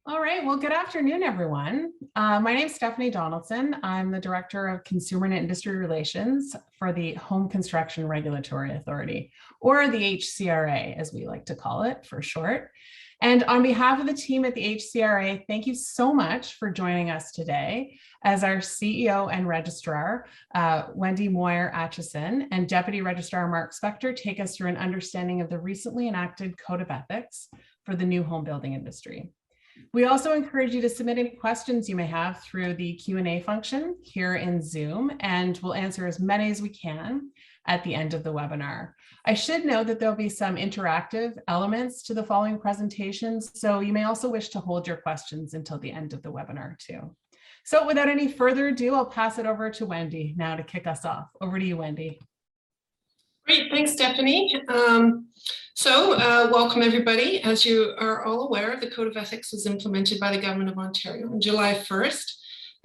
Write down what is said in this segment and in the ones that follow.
All right, well, good afternoon, everyone. My name is Stephanie Donaldson. I'm the Director of Consumer and Industry Relations for the Home Construction Regulatory Authority, or the HCRA, as we like to call it for short. And on behalf of the team at the HCRA, thank you so much for joining us today as our CEO and Registrar, Wendy Moyer-Atchison, and Deputy Registrar Mark Spector take us through an understanding of the recently enacted Code of Ethics for the new home building industry. We also encourage you to submit any questions you may have through the Q&A function here in Zoom, and we'll answer as many as we can at the end of the webinar. I should note that there'll be some interactive elements to the following presentations, so you may also wish to hold your questions until the end of the webinar too. So without any further ado, I'll pass it over to Wendy now to kick us off. Over to you, Wendy. Great, thanks, Stephanie. Welcome everybody. As you are all aware, the Code of Ethics was implemented by the Government of Ontario on July 1st,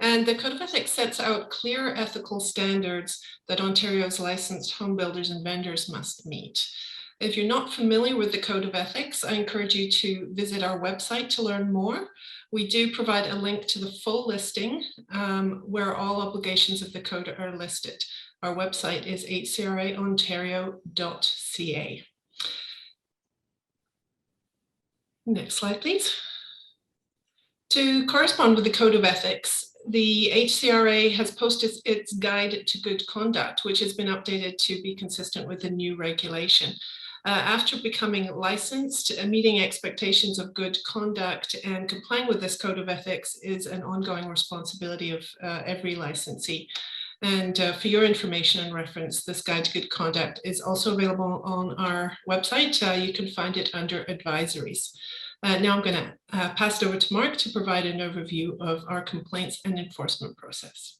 and the Code of Ethics sets out clear ethical standards that Ontario's licensed home builders and vendors must meet. If you're not familiar with the Code of Ethics, I encourage you to visit our website to learn more. We do provide a link to the full listing where all obligations of the code are listed. Our website is hcraontario.ca. Next slide, please. To correspond with the Code of Ethics, the HCRA has posted its Guide to Good Conduct, which has been updated to be consistent with the new regulation. After becoming licensed, meeting expectations of good conduct and complying with this Code of Ethics is an ongoing responsibility of every licensee. And for your information and reference, this Guide to Good Conduct is also available on our website. You can find it under Advisories. Now I'm going to pass it over to Mark to provide an overview of our complaints and enforcement process.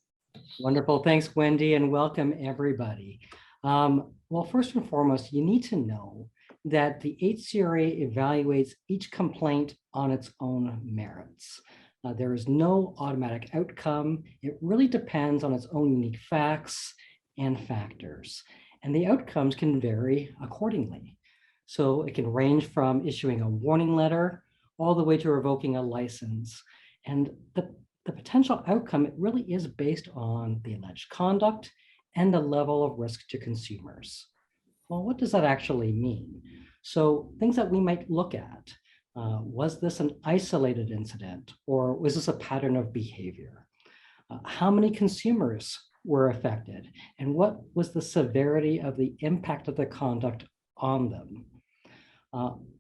Wonderful. Thanks, Wendy, and welcome everybody. Well, first and foremost, you need to know that the HCRA evaluates each complaint on its own merits. There is no automatic outcome. It really depends on its own unique facts and factors, and the outcomes can vary accordingly. So it can range from issuing a warning letter all the way to revoking a license. And the potential outcome, it really is based on the alleged conduct and the level of risk to consumers. Well, what does that actually mean? So things that we might look at. Was this an isolated incident, or was this a pattern of behavior? How many consumers were affected, and what was the severity of the impact of the conduct on them?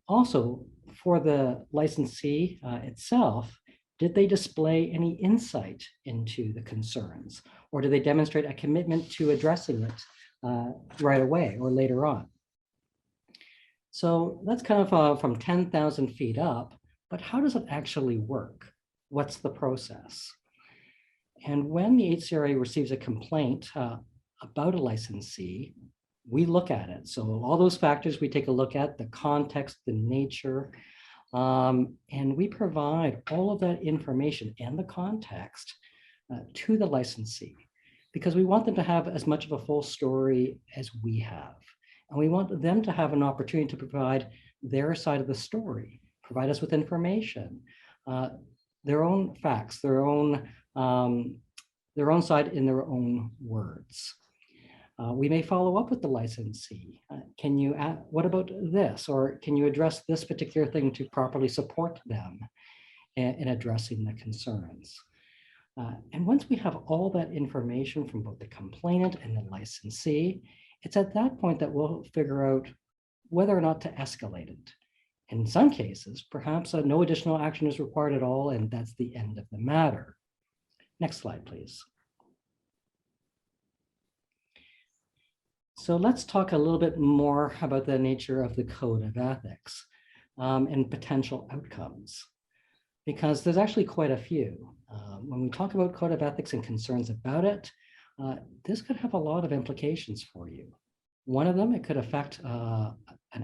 Also, for the licensee itself, did they display any insight into the concerns, or did they demonstrate a commitment to addressing it right away or later on? So that's kind of from 10,000 feet up, but how does it actually work? What's the process? And when the HCRA receives a complaint about a licensee, we look at it. So all those factors we take a look at, the context, the nature, and we provide all of that information and the context to the licensee, because we want them to have as much of a full story as we have. And we want them to have an opportunity to provide their side of the story, provide us with information, their own facts, their own side in their own words. We may follow up with the licensee. What about this? Or can you address this particular thing to properly support them in addressing the concerns? And once we have all that information from both the complainant and the licensee, it's at that point that we'll figure out whether or not to escalate it. In some cases, perhaps no additional action is required at all, and that's the end of the matter. Next slide, please. So let's talk a little bit more about the nature of the Code of Ethics and potential outcomes, because there's actually quite a few. When we talk about Code of Ethics and concerns about it, this could have a lot of implications for you. One of them, it could affect an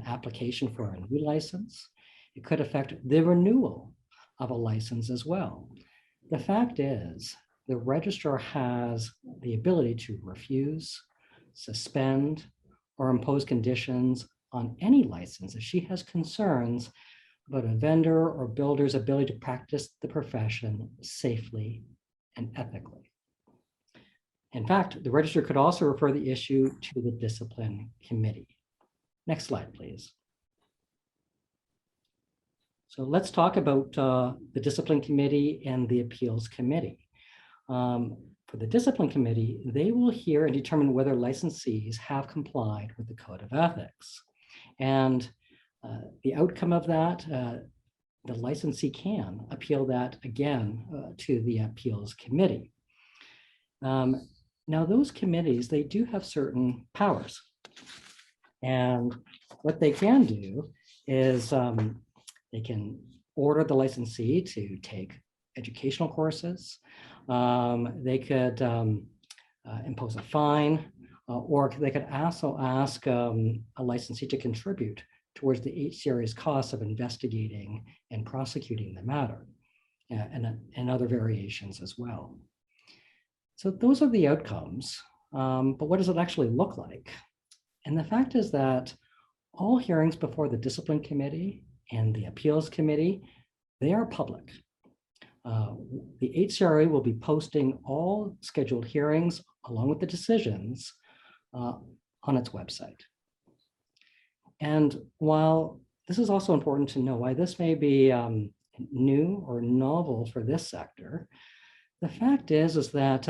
application for a new license. It could affect the renewal of a license as well. The fact is, the registrar has the ability to refuse, suspend, or impose conditions on any license if she has concerns about a vendor or builder's ability to practice the profession safely and ethically. In fact, the registrar could also refer the issue to the discipline committee. Next slide, please. So let's talk about the discipline committee and the appeals committee. For the discipline committee, they will hear and determine whether licensees have complied with the code of ethics. And the outcome of that, the licensee can appeal that again to the appeals committee. Now, those committees, they do have certain powers. And what they can do is they can order the licensee to take educational courses. They could impose a fine, or they could also ask a licensee to contribute towards the HCRA's costs of investigating and prosecuting the matter, and other variations as well. So those are the outcomes, but what does it actually look like? And the fact is that all hearings before the discipline committee and the appeals committee, they are public. The HCRA will be posting all scheduled hearings along with the decisions on its website. And while this is also important to know why this may be new or novel for this sector, the fact is that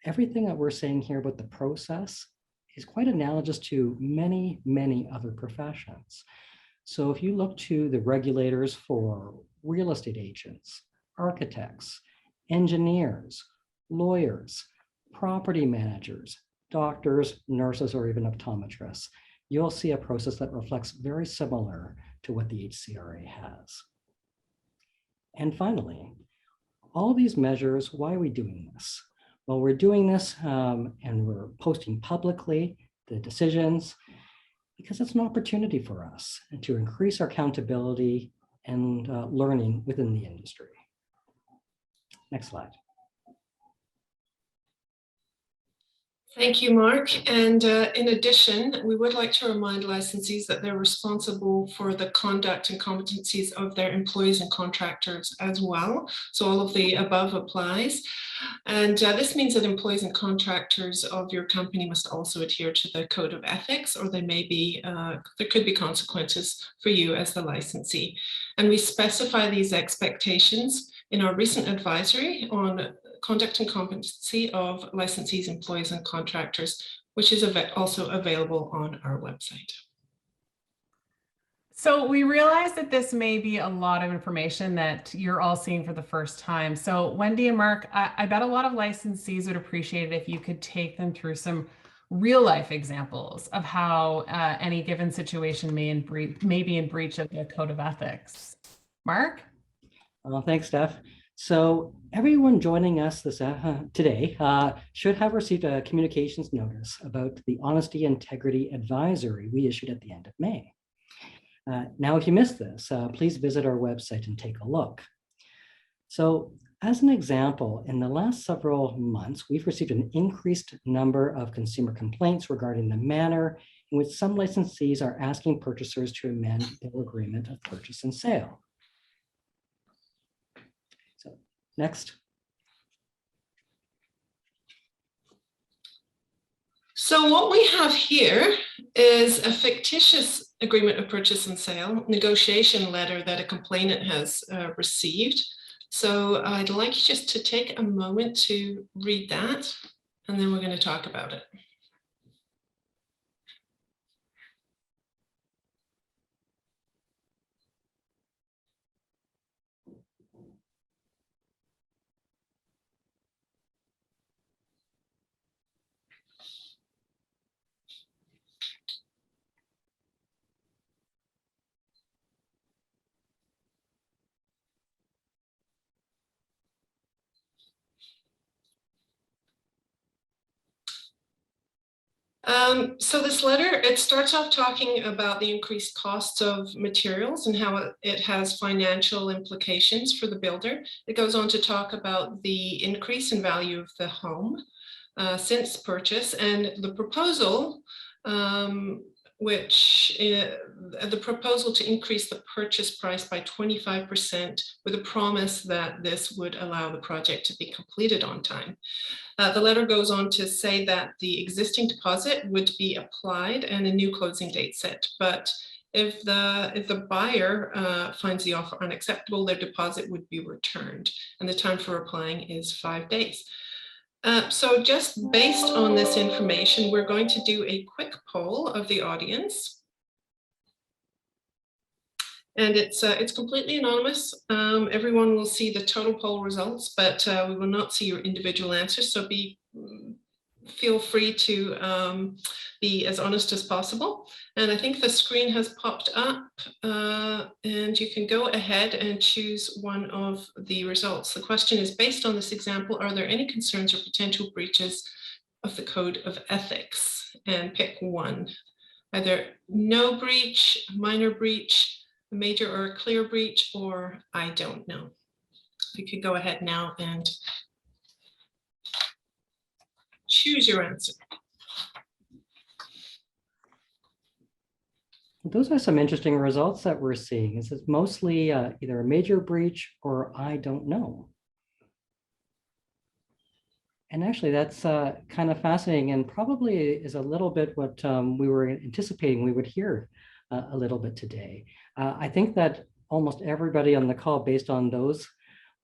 everything that we're saying here about the process is quite analogous to many, many other professions. So if you look to the regulators for real estate agents, architects, engineers, lawyers, property managers, doctors, nurses, or even optometrists, you'll see a process that reflects very similar to what the HCRA has. And finally, all these measures, why are we doing this? Well, we're doing this and we're posting publicly the decisions because it's an opportunity for us to increase our accountability and learning within the industry. Next slide. Thank you, Mark. And in addition, we would like to remind licensees that they're responsible for the conduct and competencies of their employees and contractors as well. So all of the above applies. And this means that employees and contractors of your company must also adhere to the code of ethics, or they may be, there could be consequences for you as the licensee. And we specify these expectations in our recent advisory on conduct and competency of licensees, employees, and contractors, which is also available on our website. So we realize that this may be a lot of information that you're all seeing for the first time. So Wendy and Mark, I bet a lot of licensees would appreciate it if you could take them through some real life examples of how any given situation may be in breach of the code of ethics. Mark? Well, thanks, Steph. So everyone joining us today should have received a communications notice about the Honesty Integrity Advisory we issued at the end of May. Now, if you missed this, please visit our website and take a look. So as an example, in the last several months, we've received an increased number of consumer complaints regarding the manner in which some licensees are asking purchasers to amend their agreement of purchase and sale. Next. So what we have here is a fictitious agreement of purchase and sale negotiation letter that a complainant has received. So I'd like you just to take a moment to read that, and then we're going to talk about it. So this letter, it starts off talking about the increased costs of materials and how it has financial implications for the builder. It goes on to talk about the increase in value of the home since purchase, and the proposal which the proposal to increase the purchase price by 25% with a promise that this would allow the project to be completed on time. The letter goes on to say that the existing deposit would be applied and a new closing date set. But if the buyer finds the offer unacceptable, their deposit would be returned, and the time for applying is 5 days. So just based on this information, we're going to do a quick poll of the audience. And it's completely anonymous. Everyone will see the total poll results, but we will not see your individual answers. So feel free to be as honest as possible. And I think the screen has popped up, and you can go ahead and choose one of the results. The question is, based on this example, are there any concerns or potential breaches of the Code of Ethics? And pick one. Either no breach, minor breach, a major or a clear breach, or I don't know. You could go ahead now and choose your answer. Those are some interesting results that we're seeing. It's mostly either a major breach or I don't know. And actually, that's kind of fascinating, and probably is a little bit what we were anticipating we would hear a little bit today. I think that almost everybody on the call, based on those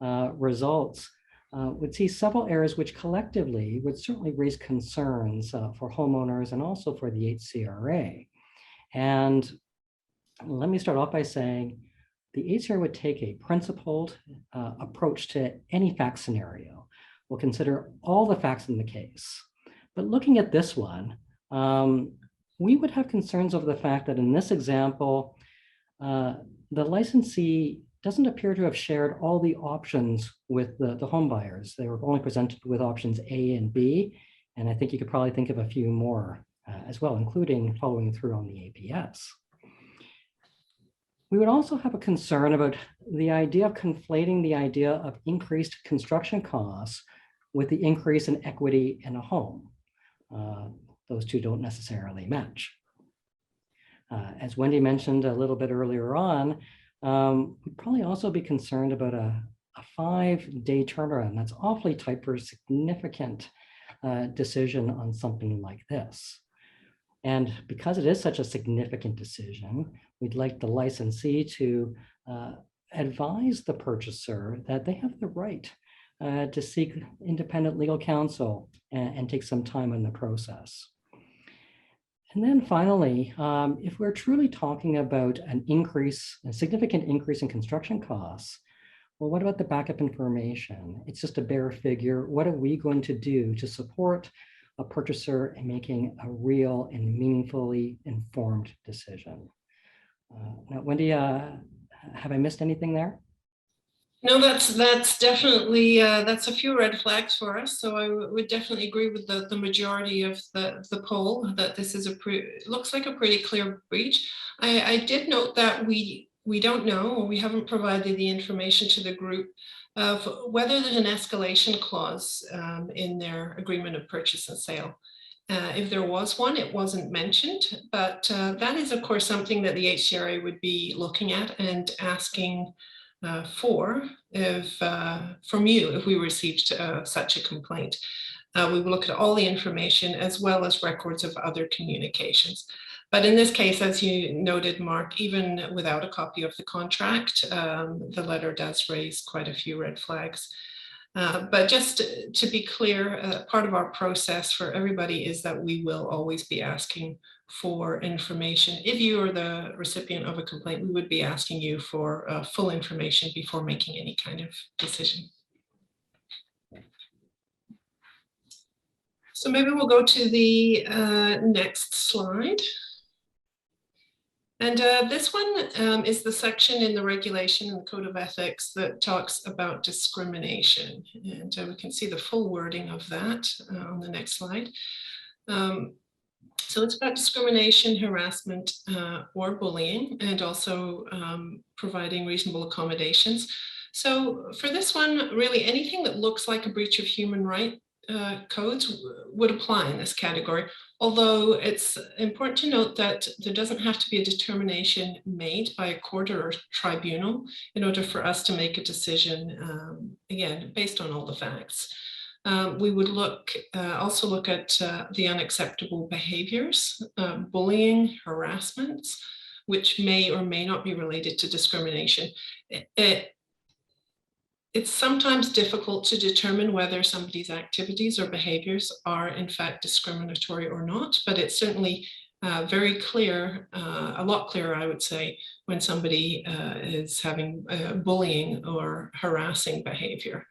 results, would see several areas which collectively would certainly raise concerns for homeowners and also for the HCRA. And let me start off by saying the HCRA would take a principled approach to any fact scenario. We'll consider all the facts in the case. But looking at this one, we would have concerns over the fact that in this example, the licensee doesn't appear to have shared all the options with the home buyers. They were only presented with options A and B, and I think you could probably think of a few more as well, including following through on the APS. We would also have a concern about the idea of conflating the idea of increased construction costs with the increase in equity in a home. Those two don't necessarily match. As Wendy mentioned a little bit earlier on, we'd probably also be concerned about a 5-day turnaround. That's awfully tight for a significant decision on something like this. And because it is such a significant decision, we'd like the licensee to advise the purchaser that they have the right to seek independent legal counsel and take some time in the process. And then finally, if we're truly talking about a significant increase in construction costs, well, what about the backup information? It's just a bare figure. What are we going to do to support a purchaser in making a real and meaningfully informed decision? Now, Wendy, have I missed anything there? No, that's definitely, that's a few red flags for us. So I would definitely agree with the majority of the poll that this is looks like a pretty clear breach. I did note that we don't know, or we haven't provided the information to the group of whether there's an escalation clause in their agreement of purchase and sale. If there was one, it wasn't mentioned, but that is, of course, something that the HCRA would be looking at and asking from you if we received such a complaint. We will look at all the information as well as records of other communications. But in this case, as you noted, Mark, even without a copy of the contract, the letter does raise quite a few red flags. But just to be clear, part of our process for everybody is that we will always be asking for information. If you are the recipient of a complaint, we would be asking you for full information before making any kind of decision. So maybe we'll go to the next slide. And this one is the section in the regulation in the Code of Ethics that talks about discrimination. And we can see the full wording of that on the next slide. So it's about discrimination, harassment, or bullying, and also providing reasonable accommodations. So for this one, really anything that looks like a breach of human codes would apply in this category, although it's important to note that there doesn't have to be a determination made by a court or tribunal in order for us to make a decision, again, based on all the facts. We would also look at the unacceptable behaviors, bullying, harassments, which may or may not be related to discrimination. It's sometimes difficult to determine whether somebody's activities or behaviors are in fact discriminatory or not, but it's certainly very clear, a lot clearer, I would say, when somebody is having bullying or harassing behavior.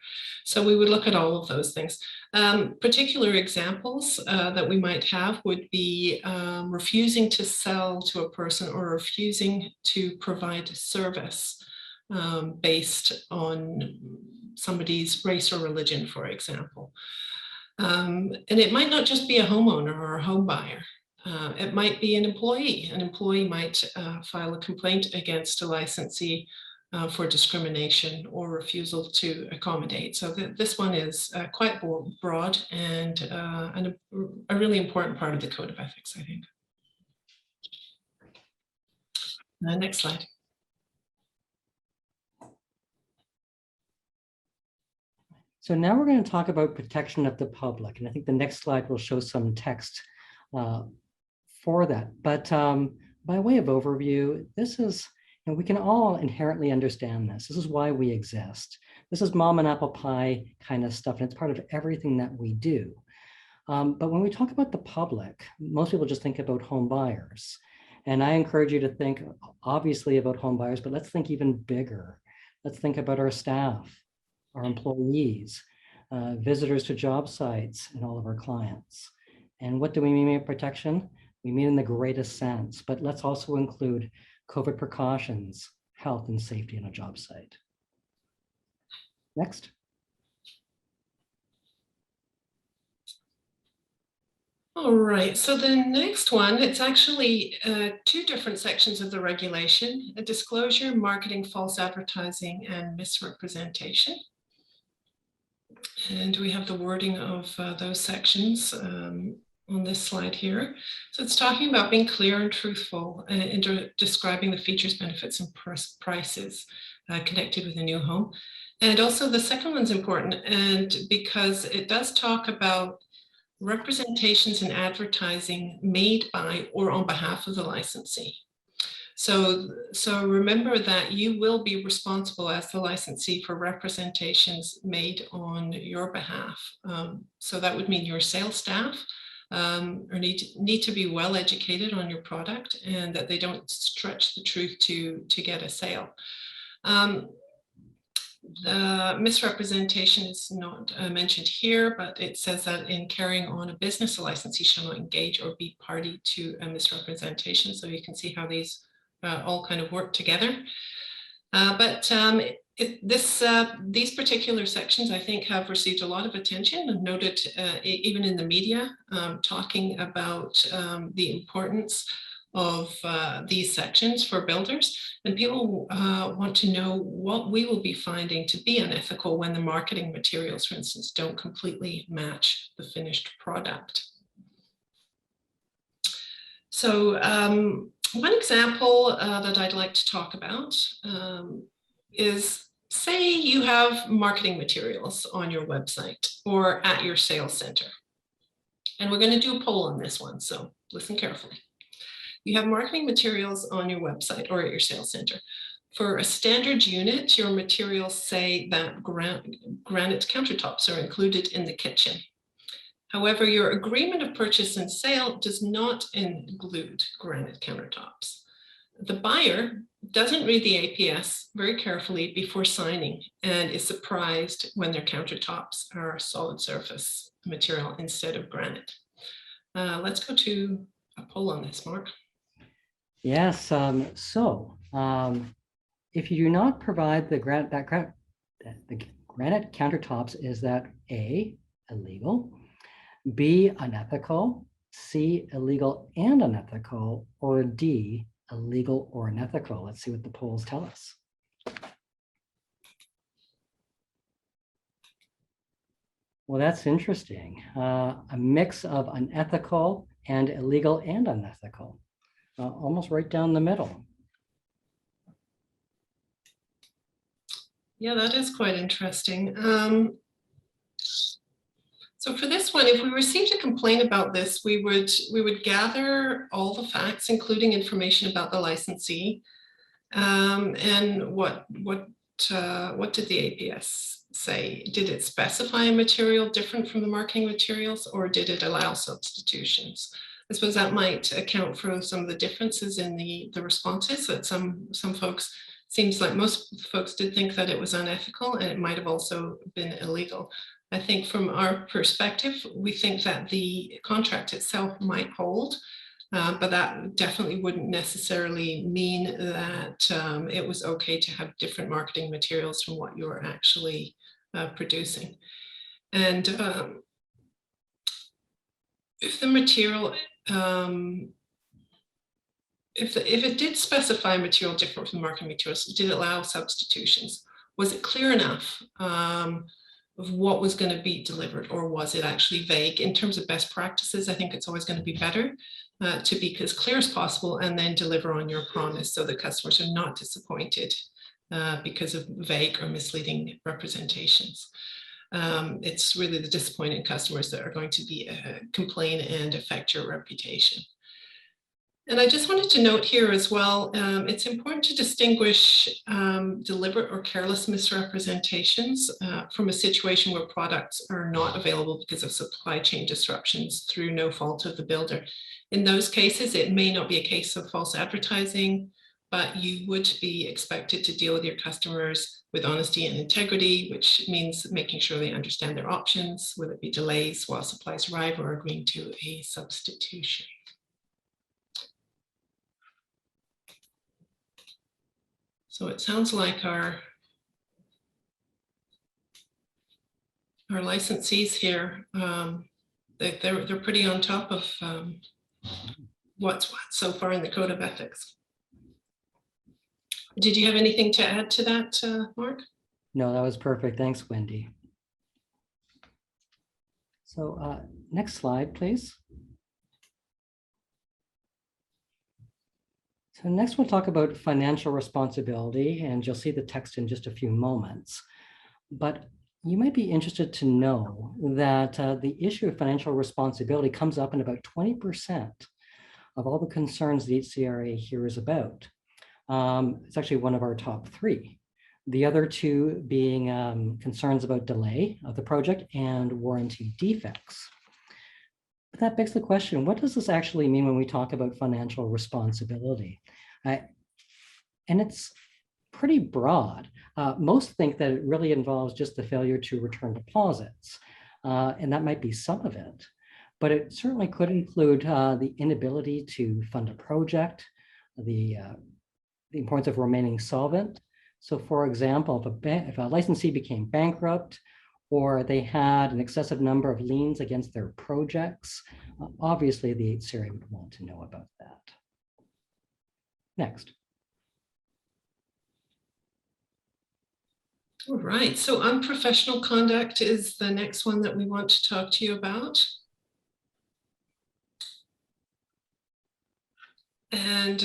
So we would look at all of those things. Particular examples that we might have would be refusing to sell to a person or refusing to provide service based on somebody's race or religion, for example. And it might not just be a homeowner or a home buyer. It might be an employee. An employee might file a complaint against a licensee for discrimination or refusal to accommodate. So this one is quite broad and a really important part of the Code of Ethics, I think. Next slide. So now we're going to talk about protection of the public. And I think the next slide will show some text for that. But by way of overview, this is, we can all inherently understand this. This is why we exist. This is mom and apple pie kind of stuff, and it's part of everything that we do. But when we talk about the public, most people just think about home buyers. And I encourage you to think obviously about home buyers, but let's think even bigger. Let's think about our staff, our employees, visitors to job sites, and all of our clients. And what do we mean by protection? We mean in the greatest sense, but let's also include COVID precautions, health and safety on a job site. Next. All right, so the next one, it's actually two different sections of the regulation: a disclosure, marketing, false advertising, and misrepresentation. And we have the wording of those sections on this slide here. So it's talking about being clear and truthful in describing the features, benefits, and prices connected with a new home. And also the second one's important, and because it does talk about representations and advertising made by or on behalf of the licensee. So remember that you will be responsible as the licensee for representations made on your behalf. So that would mean your sales staff need to be well educated on your product, and that they don't stretch the truth to get a sale. The misrepresentation is not mentioned here, but it says that in carrying on a business, a licensee shall not engage or be party to a misrepresentation. So you can see how these all kind of work together. These particular sections, I think, have received a lot of attention and noted even in the media, talking about the importance of these sections for builders, and people want to know what we will be finding to be unethical when the marketing materials, for instance, don't completely match the finished product. So one example that I'd like to talk about is, say you have marketing materials on your website or at your sales center. And we're going to do a poll on this one, so listen carefully. You have marketing materials on your website or at your sales center. For a standard unit, your materials say that granite countertops are included in the kitchen. However, your agreement of purchase and sale does not include granite countertops. The buyer doesn't read the APS very carefully before signing and is surprised when their countertops are solid surface material instead of granite. Let's go to a poll on this, Mark. Yes, if you do not provide the granite countertops, is that A, illegal, B, unethical, C, illegal and unethical, or D, illegal or unethical? Let's see what the polls tell us. Well, that's interesting. A mix of unethical and illegal and unethical, almost right down the middle. Yeah, that is quite interesting. So for this one, if we received a complaint about this, we would gather all the facts, including information about the licensee, and what did the APS say? Did it specify a material different from the marketing materials, or did it allow substitutions? I suppose that might account for some of the differences in the responses. That some folks, seems like most folks did think that it was unethical, and it might have also been illegal. I think from our perspective, we think that the contract itself might hold, but that definitely wouldn't necessarily mean that it was okay to have different marketing materials from what you're actually producing. And if the material, if it did specify material different from the marketing materials, did it allow substitutions? Was it clear enough of what was going to be delivered, or was it actually vague? In terms of best practices, I think it's always going to be better to be as clear as possible and then deliver on your promise so that customers are not disappointed because of vague or misleading representations. It's really the disappointed customers that are going to be complain and affect your reputation. And I just wanted to note here as well, it's important to distinguish deliberate or careless misrepresentations from a situation where products are not available because of supply chain disruptions through no fault of the builder. In those cases, it may not be a case of false advertising, but you would be expected to deal with your customers with honesty and integrity, which means making sure they understand their options, whether it be delays while supplies arrive or agreeing to a substitution. So it sounds like our licensees here, they're pretty on top of what's what so far in the Code of Ethics. Did you have anything to add to that, Mark? No, that was perfect. Thanks, Wendy. So next slide, please. So next we'll talk about financial responsibility, and you'll see the text in just a few moments. But you might be interested to know that the issue of financial responsibility comes up in about 20% of all the concerns the HCRA hears about. It's actually one of our top three. The other two being concerns about delay of the project and warranty defects. But that begs the question, what does this actually mean when we talk about financial responsibility? And it's pretty broad. Most think that it really involves just the failure to return deposits, and that might be some of it. But it certainly could include the inability to fund a project, the importance of remaining solvent. So for example, if a licensee became bankrupt, or they had an excessive number of liens against their projects, obviously the HCRA would want to know about that. Next. All right, so unprofessional conduct is the next one that we want to talk to you about. And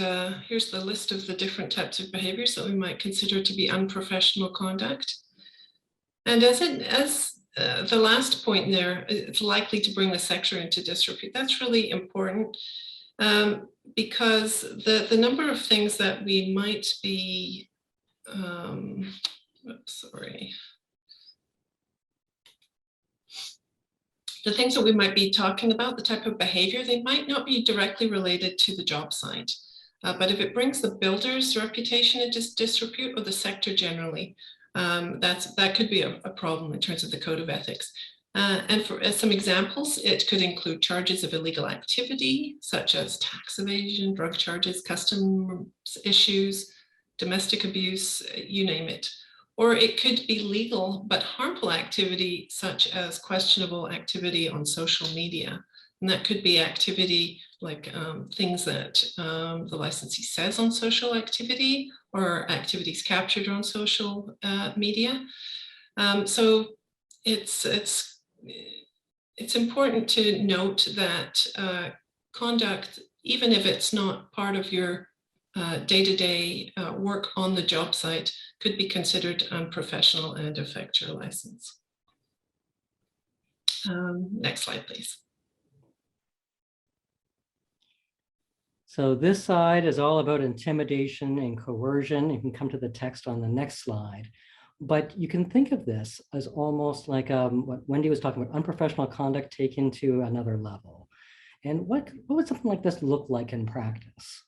here's the list of the different types of behaviors that we might consider to be unprofessional conduct. And as the last point there, it's likely to bring the sector into disrepute. That's really important because the number of things that we might be, the things that we might be talking about, the type of behavior, they might not be directly related to the job site. But if it brings the builder's reputation into disrepute, or the sector generally, that could be a problem in terms of the Code of Ethics. And for some examples, it could include charges of illegal activity, such as tax evasion, drug charges, customs issues, domestic abuse, you name it. Or it could be legal but harmful activity, such as questionable activity on social media. And that could be activity like things that the licensee says on social activity, or activities captured on social media. So it's it's important to note that conduct, even if it's not part of your day-to-day work on the job site, could be considered unprofessional and affect your license. Next slide, please. So this side is all about intimidation and coercion. You can come to the text on the next slide. But you can think of this as almost like what Wendy was talking about, unprofessional conduct taken to another level. And what would something like this look like in practice?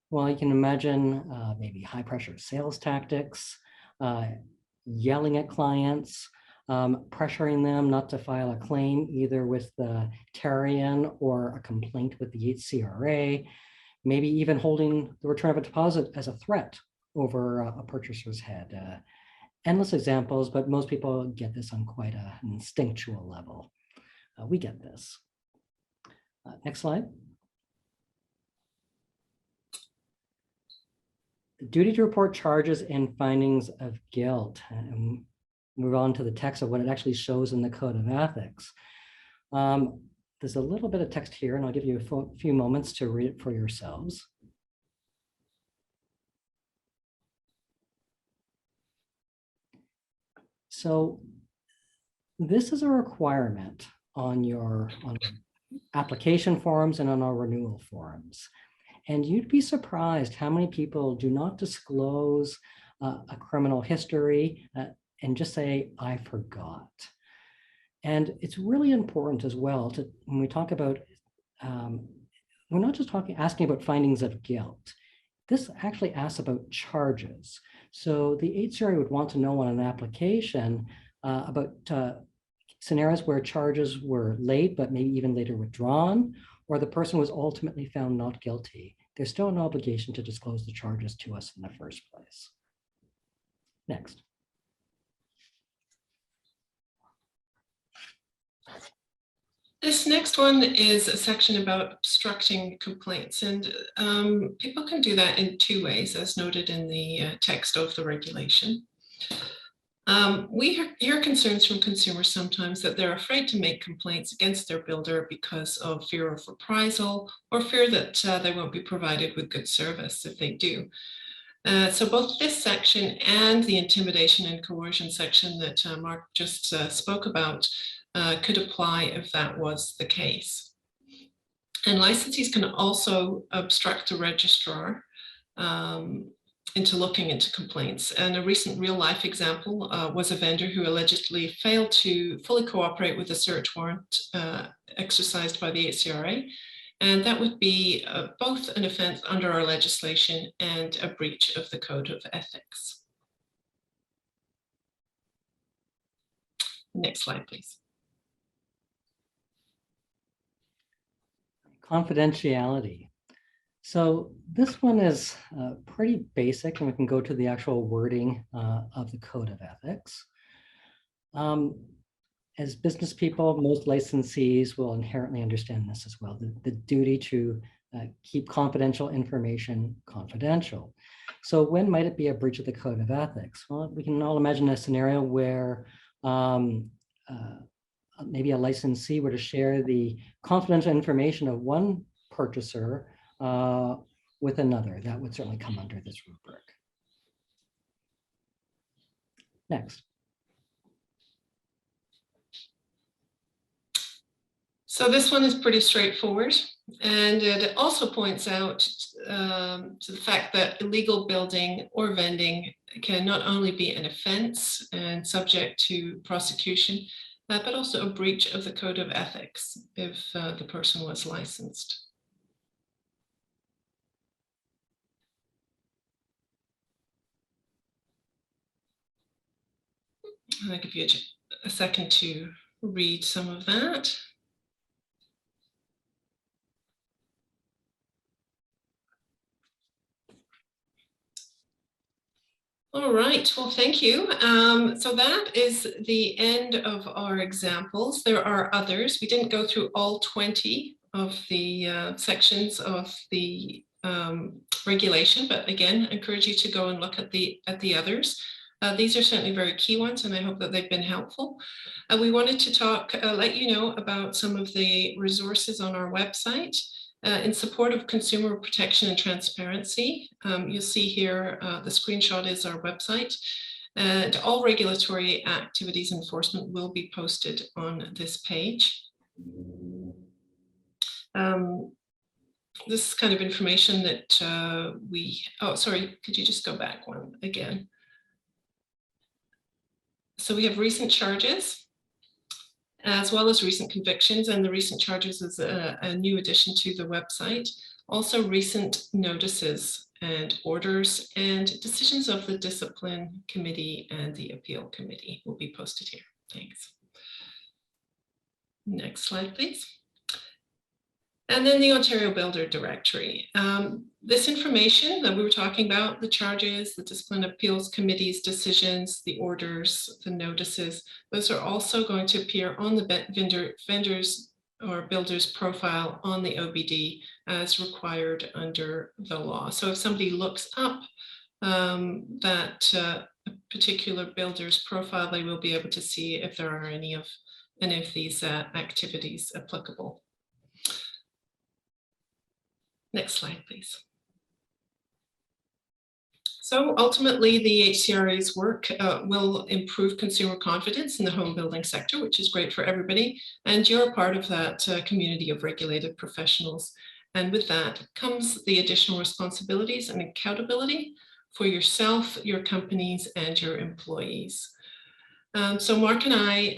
Well, you can imagine maybe high pressure sales tactics, yelling at clients, pressuring them not to file a claim either with the Tarian or a complaint with the HCRA, maybe even holding the return of a deposit as a threat over a purchaser's head. Endless examples, but most people get this on quite an instinctual level. We get this. Next slide. The duty to report charges and findings of guilt. And move on to the text of what it actually shows in the Code of Ethics. There's a little bit of text here, and I'll give you a few moments to read it for yourselves. So this is a requirement on your application forms and on our renewal forms. And you'd be surprised how many people do not disclose a criminal history and just say, I forgot. And it's really important as well to, when we talk about, we're not just asking about findings of guilt. This actually asks about charges. So the HCRA would want to know on an application about scenarios where charges were late, but maybe even later withdrawn, or the person was ultimately found not guilty. There's still an obligation to disclose the charges to us in the first place. Next. This next one is a section about obstructing complaints, and people can do that in two ways, as noted in the text of the regulation. We hear concerns from consumers sometimes that they're afraid to make complaints against their builder because of fear of reprisal or fear that they won't be provided with good service if they do. So both this section and the intimidation and coercion section that Mark just spoke about could apply if that was the case. And licensees can also obstruct the registrar into looking into complaints. And a recent real life example was a vendor who allegedly failed to fully cooperate with the search warrant exercised by the HCRA. And that would be both an offense under our legislation and a breach of the Code of Ethics. Next slide, please. Confidentiality. So this one is pretty basic, and we can go to the actual wording of the Code of Ethics. As business people, most licensees will inherently understand this as well, the duty to keep confidential information confidential. So when might it be a breach of the Code of Ethics? Well, we can all imagine a scenario where maybe a licensee were to share the confidential information of one purchaser with another. That would certainly come under this rubric. Next. So this one is pretty straightforward, and it also points out to the fact that illegal building or vending can not only be an offense and subject to prosecution, but also a breach of the Code of Ethics if the person was licensed. I'll give you a second to read some of that. All right, well, thank you. So that is the end of our examples. There are others. We didn't go through all 20 of the sections of the regulation, but again, I encourage you to go and look at the others. These are certainly very key ones, and I hope that they've been helpful. We wanted to talk, let you know about some of the resources on our website in support of consumer protection and transparency. You'll see here, the screenshot is our website. And all regulatory activities enforcement will be posted on this page. This is kind of information that oh, sorry, could you just go back one again? So we have recent charges, as well as recent convictions, and the recent charges is a new addition to the website. Also recent notices and orders and decisions of the discipline committee and the appeal committee will be posted here. Thanks. Next slide, please. And then the Ontario Builder Directory. This information that we were talking about, the charges, the discipline appeals committee's decisions, the orders, the notices, those are also going to appear on the vendors or builders profile on the OBD as required under the law. So if somebody looks up that particular builder's profile, they will be able to see if there are any of these activities applicable. Next slide, please. So ultimately, the HCRA's work will improve consumer confidence in the home building sector, which is great for everybody. And you're part of that community of regulated professionals. And with that comes the additional responsibilities and accountability for yourself, your companies, and your employees. So Mark and I,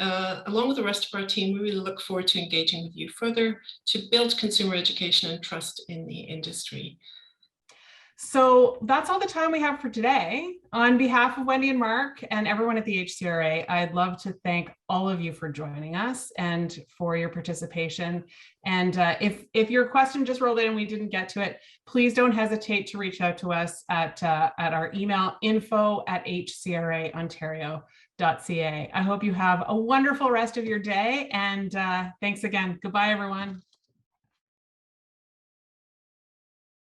along with the rest of our team, we really look forward to engaging with you further to build consumer education and trust in the industry. So that's all the time we have for today. On behalf of Wendy and Mark and everyone at the HCRA, I'd love to thank all of you for joining us and for your participation. And if your question just rolled in and we didn't get to it, please don't hesitate to reach out to us at our email info@hcraontario.ca. I hope you have a wonderful rest of your day, and thanks again. Goodbye, everyone.